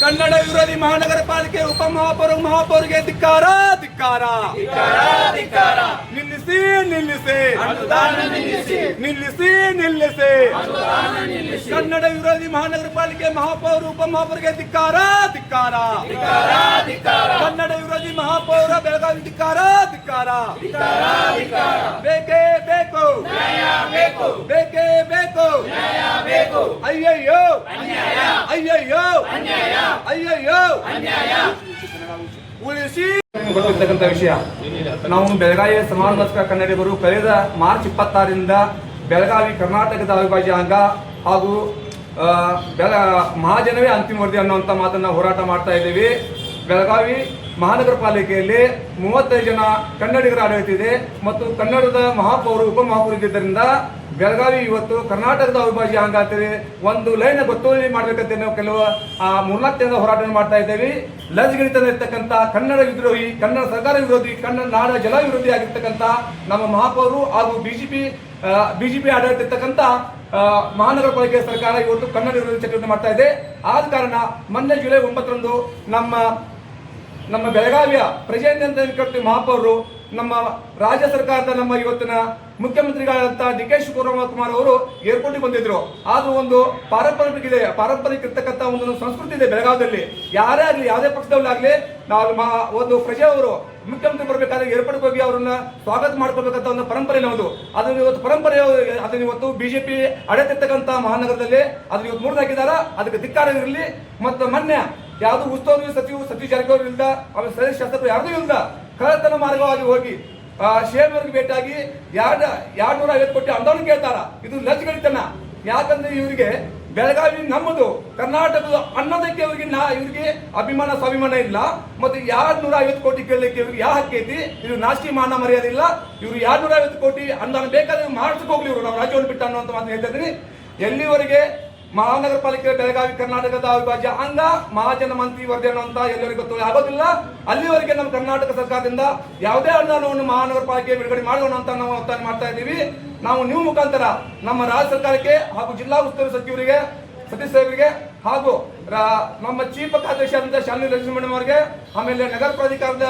ಕನ್ನಡ ವಿರೋಧಿ ಮಹಾನಗರ ಪಾಲಿಕೆ ಮಹಾಪೌರಿಗೆ ಧಿಕ್ಕಾರ ಧಿಕ್ಕಾರ. ನಿಲ್ಲಿಸಿ ನಿಲ್ಲಿಸಿ ನಿಲ್ಲಿಸಿ ನಿಲ್ಲಿಸಿ. ಕನ್ನಡ ವಿರೋಧಿ ಮಹಾನಗರ ಪಾಲಿಕೆ ಮಹಾಪೌರ ಉಪಮಹಾಪೌರಿಗೆ ಧಿಕ್ಕಾರ ಧಿಕ್ಕಾರ. ಕನ್ನಡ ವಿರೋಧಿ ಮಹಾಪೌರ ಬೆಳಗಾವಿ ಧಿಕ್ಕಾರ ಧಿಕ್ಕಾರ. ಬೇಕೇ ಬೇಕು ಬೇಕೇ ಬೇಕು. ಅಯ್ಯಯ್ಯೋ ಅಯ್ಯಯ್ಯೋ ಅಯ್ಯಯ್ಯೋ ಉಳಿಸಿ ಗೊತ್ತಿರ್ತಕ್ಕಂಥ ವಿಷಯ. ನಾವು ಬೆಳಗಾವಿ ಸಮಾಜವಾದಿ ಕನ್ನಡಿಗರು ಕಳೆದ ಮಾರ್ಚ್ 26ರಿಂದ ಬೆಳಗಾವಿ ಕರ್ನಾಟಕದ ಅವಿಭಾಜ್ಯ ಅಂಗ ಹಾಗೂ ಮಹಾಜನವೇ ಅಂತಿಮ ವರದಿ ಅನ್ನುವಂಥ ಮಾತನ್ನ ಹೋರಾಟ ಮಾಡ್ತಾ ಇದ್ದೀವಿ. ಬೆಳಗಾವಿ ಮಹಾನಗರ ಪಾಲಿಕೆಯಲ್ಲಿ 35 ಜನ ಕನ್ನಡಿಗರ ಆಡಳಿತ ಇದೆ ಮತ್ತು ಕನ್ನಡದ ಮಹಾಪೌರ ಉಪಮಹಾಪೌರ ಇದ್ದರಿಂದ ಬೆಳಗಾವಿ ಇವತ್ತು ಕರ್ನಾಟಕದ ಅವಿಭಾಜ್ಯ ಅಂಗ ಅಂತೇಳಿ ಒಂದು ಲೈನ್ ಗೊತ್ತುವಳಿ ಮಾಡ್ಬೇಕಂತ ನಾವು ಕೆಲವು 3-4 ತಿಂಗಳ ಹೋರಾಟ ಮಾಡ್ತಾ ಇದ್ದೇವೆ. ಲಜ್ಗಿಳಿತಕ್ಕಂಥ ಕನ್ನಡ ವಿದ್ರೋಹಿ, ಕನ್ನಡ ಸರ್ಕಾರ ವಿರೋಧಿ, ಕನ್ನಡ ನಾಡ ಜಲ ವಿರೋಧಿ ಆಗಿರ್ತಕ್ಕಂಥ ನಮ್ಮ ಮಹಾಪೌರರು ಹಾಗೂ ಬಿಜೆಪಿ ಆಡಳಿತ ಇರ್ತಕ್ಕಂಥ ಮಹಾನಗರ ಪಾಲಿಕೆ ಸರ್ಕಾರ ಇವತ್ತು ಕನ್ನಡ ವಿರೋಧಿ ಚಟುವಟಿಕೆ ಮಾಡ್ತಾ ಇದೆ. ಆದ ಕಾರಣ ಮೊನ್ನೆ ಜುಲೈ 9ರಂದು ನಮ್ಮ ಬೆಳಗಾವಿಯ ಪ್ರೆಸಿಡೆಂಟ್ ಮಹಾಪೌರರು ನಮ್ಮ ರಾಜ್ಯ ಸರ್ಕಾರದ ನಮ್ಮ ಇವತ್ತಿನ ಮುಖ್ಯಮಂತ್ರಿಗಳಾದಂತಹ ಡಿ.ಕೆ. ಶಿವಕುಮಾರ್ ಅವರು ಏರ್ಪೋರ್ಟ್ಗೆ ಬಂದಿದ್ರು. ಆದ್ರೂ ಒಂದು ಪಾರಂಪರಿಕ ಇರ್ತಕ್ಕಂಥ ಒಂದು ಸಂಸ್ಕೃತಿ ಇದೆ ಬೆಳಗಾವಿಯಲ್ಲಿ. ಯಾರೇ ಆಗಲಿ, ಯಾವುದೇ ಪಕ್ಷದವರಾಗಲಿ, ನಾವು ಒಂದು ಪ್ರಜೆ ಅವರು ಮುಖ್ಯಮಂತ್ರಿ ಬರಬೇಕಾದ್ರೆ ಏರ್ಪೋರ್ಟ್ಗೆ ಹೋಗಿ ಅವ್ರನ್ನ ಸ್ವಾಗತ ಮಾಡ್ಕೊಳ್ಬೇಕಂತ ಒಂದು ಪರಂಪರೆ ನಮ್ಮದು. ಅದನ್ನ ಇವತ್ತು ಅದನ್ನ ಇವತ್ತು ಬಿಜೆಪಿ ಅಡೆತಿರ್ತಕ್ಕಂಥ ಮಹಾನಗರದಲ್ಲಿ ಅದನ್ನ ಇವತ್ತು ಮುರಿದಾಕಿದಾರ. ಅದಕ್ಕೆ ಧಿಕ್ಕಾರ ಇರಲಿ. ಮತ್ತು ಮೊನ್ನೆ ಯಾವುದು ಉಸ್ತುವಾರಿ ಸಚಿವರು ಸತೀಶ್ ಜಾರಕಿಹೊಳಿ ಇಲ್ದ, ಆಮೇಲೆ ಸದಸ್ಯ ಶಾಸಕರು ಯಾರ್ದೂ ಇಲ್ದ ಕಳ್ಳತನ ಮಾರ್ಗವಾಗಿ ಹೋಗಿ ಶೇಮರ್ಗೆ ಭೇಟಿಯಾಗಿ 250 ಕೋಟಿ ಅನುದಾನ ಕೇಳ್ತಾರ. ಇದು ಲಜ್ಜೆಗಳಿತನ. ಯಾಕಂದ್ರೆ ಇವರಿಗೆ ಬೆಳಗಾವಿ ನಮ್ಮದು ಕರ್ನಾಟಕದ ಅನ್ನೋದಕ್ಕೆ ಇವರಿಗೆ ಅಭಿಮಾನ ಸ್ವಾಭಿಮಾನ ಇಲ್ಲ. ಮತ್ತು 250 ಕೋಟಿ ಕೇಳಲಿಕ್ಕೆ ಇವ್ರಿಗೆ ಯಾವ ಹಕ್ಕೈತಿ? ಇದು ನಾಚಿಕೆ ಮಾನ ಮರ್ಯಾದೆ ಇಲ್ಲ. ಇವರು 250 ಕೋಟಿ ಅನುದಾನ ಬೇಕಾದ್ರೆ ಮಾಡಿಸ್ಕೋಗ್ಲಿ ಹೋಗ್ಲಿ ಇವರು, ನಾವು ರಾಜ್ಯವನ್ನು ಬಿಟ್ಟು ಅನ್ನುವಂಥ ಮಾತು ಹೇಳ್ತಾ ಇದ್ದೀನಿ. ಎಲ್ಲಿವರೆಗೆ ಮಹಾನಗರ ಪಾಲಿಕೆ ಬೆಳಗಾವಿ ಕರ್ನಾಟಕದ ಅವಿಭಾಜ್ಯ ಅಂಗ ಮಹಾಜನ ಮಂತ್ರಿ ವರದಿ ಅನ್ನುವಂತ ಎಲ್ಲರಿಗೂ ಗೊತ್ತು ಆಗೋದಿಲ್ಲ, ಅಲ್ಲಿವರೆಗೆ ನಮ್ಮ ಕರ್ನಾಟಕ ಸರ್ಕಾರದಿಂದ ಯಾವುದೇ ಅನುದಾನವನ್ನು ಮಹಾನಗರ ಪಾಲಿಕೆ ಬಿಡುಗಡೆ ಮಾಡೋಣ ಅಂತ ನಾವು ಒತ್ತಾಯ ಮಾಡ್ತಾ ಇದ್ದೀವಿ. ನಾವು ನೀವು ಮುಖಾಂತರ ನಮ್ಮ ರಾಜ್ಯ ಸರ್ಕಾರಕ್ಕೆ ಹಾಗೂ ಜಿಲ್ಲಾ ಉಸ್ತುವಾರಿ ಸಚಿವರಿಗೆ, ಸತೀಶ್ ಸಾಹೇಬರಿಗೆ ಹಾಗೂ ನಮ್ಮ ಚೀಫ್ ಕಾರ್ಯದರ್ಶಿಯಾದಂತಹ ಶಾಲಿನಿ ಲಕ್ಷ್ಮೀ ಮೇಡಮ್ ಅವರಿಗೆ, ಆಮೇಲೆ ನಗರ ಪ್ರಾಧಿಕಾರದ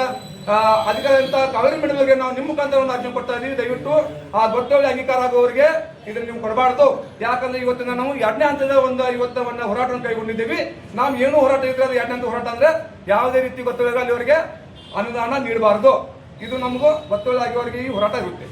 ಅಧಿಕಾರಿಯಾದಂತ ಕಾವೇರಿ ಮೇಡಮ್ ಅವರಿಗೆ ನಾವು ನಿಮ್ಮ ಮುಖಾಂತರ ಒಂದು ಅರ್ಜಿ ಕೊಡ್ತಾ ಇದ್ದೀವಿ. ದಯವಿಟ್ಟು ಆ ಗೊತ್ತೊಳ್ಳೆ ಅಂಗೀಕಾರ ಆಗುವವರಿಗೆ ಇದನ್ನು ನೀವು ಕೊಡಬಾರ್ದು. ಯಾಕಂದ್ರೆ ಇವತ್ತಿನ ನಾವು 2ನೇ ಹಂತದ ಇವತ್ತವನ್ನ ಹೋರಾಟವನ್ನು ಕೈಗೊಂಡಿದ್ದೀವಿ. ನಾವು ಏನು ಹೋರಾಟ ಇದ್ರೆ 2ನೇ ಹಂತದ ಹೋರಾಟ ಅಂದ್ರೆ ಯಾವುದೇ ರೀತಿ ಗೊತ್ತೊಳ್ಳೆ ಅಲ್ಲಿವರೆಗೆ ಅನುದಾನ ನೀಡಬಾರದು. ಇದು ನಮಗೂ ಗೊತ್ತೊಳ್ಳೆ ಆಗಿವರೆಗೆ ಈ ಹೋರಾಟ ಇರುತ್ತೆ.